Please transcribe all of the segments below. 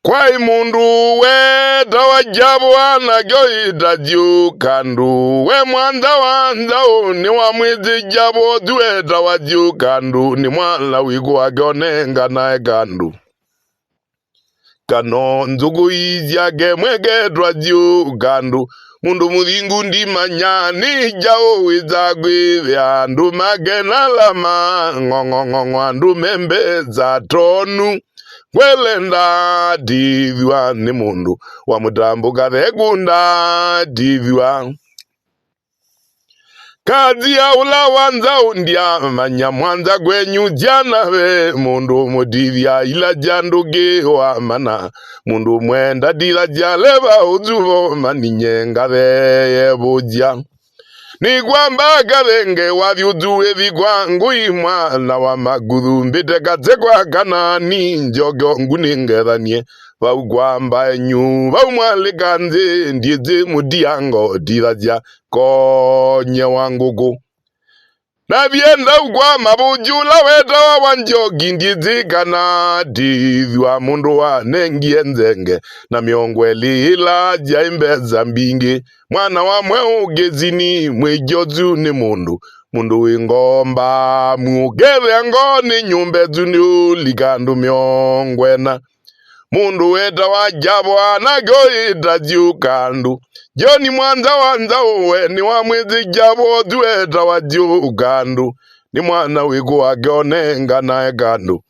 Kwai mundu weta wajabu anagoita juu kandu. We mwanda wanzao ni wa mwizi jabo dueta wa juu kandu. Ni mwala wiku wagonenga nae kandu. Kano nzugu iziage mwegedwa juu kandu. Mundu mudingu ndi manyani jao wizagwi vyandu magena lama ngongongongo andu membeza tonu. Welenda diviwa ni mundu wa mutambu kathegunda diviwa. Kazi ya ula wanza undia manya mwanza gwenyu jana we mundu mudivya ila janduge wa mana. Mundu mwenda dila jaleva uzuvo maninyenga veye buja. Ni kwamba kadenge wavyuduwe vigwangu imwana wa magudhu mbite katekwa kanani njogo nguningethanie vaugwamba enyu vaumwalikanze ndieze mudiango dilaja konye wangugu na vienda ugwa mabujula weta wa wanjogi ndieze kana divywa mundu wa nengie nzenge na miongweli ila jaimbeza mbingi mwana wa mwe ugezini mwejozu ni mundu wingomba mugere ngoni nyumbe zuni ulikandu miongwena mundu weta wajabu anagoita juu kandu joni mwanza wanza uwe ni wa mwizi jabo dueta wa juu kandu ni mwana wiku wagonenga nae kandu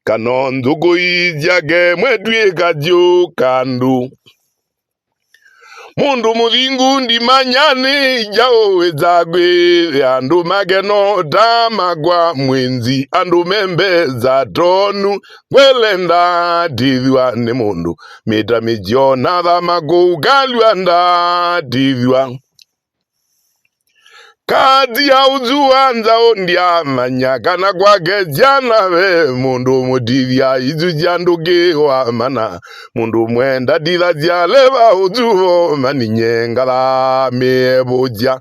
kano nzugu iziage mwedwika juu kandu. Mundu mudingu ndi manyani jao wezagwe andu mageno tamagwa mwenzi andu membeza tonu. Welenda diviwa ni mundu mita mijiona dhamagu galwanda diviwa. Kazi ya uzuanza ondia manyakana kwa kejana we mundu mudivya izu janduge wa mana. Mundu mwenda dila jaleva uzuvo maninyenga la mebuja.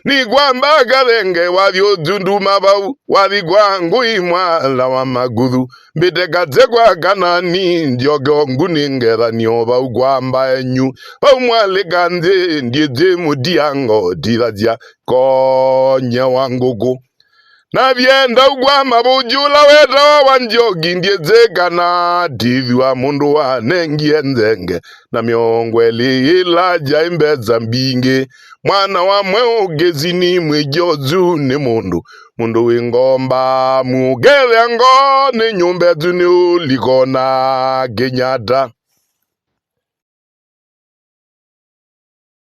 Ni kwamba kadenge wavyo zundu mabau wavigwangu imwala wa magudhu mbite katekwa kanani njogo nguningera nyoba ugwamba enyu vaumwalikanze ndieze mudiango dilaja konye wangugu na vienda ugwama bujula weta wa wanjogi ndieze kana diviwa mundu wa nengie nzenge na miongweli ila jaimbeza mbingi mwana wa mwe ugezini mwejozu ni mundu wingomba mugere ngoni nyumbe zuni ulikona genyata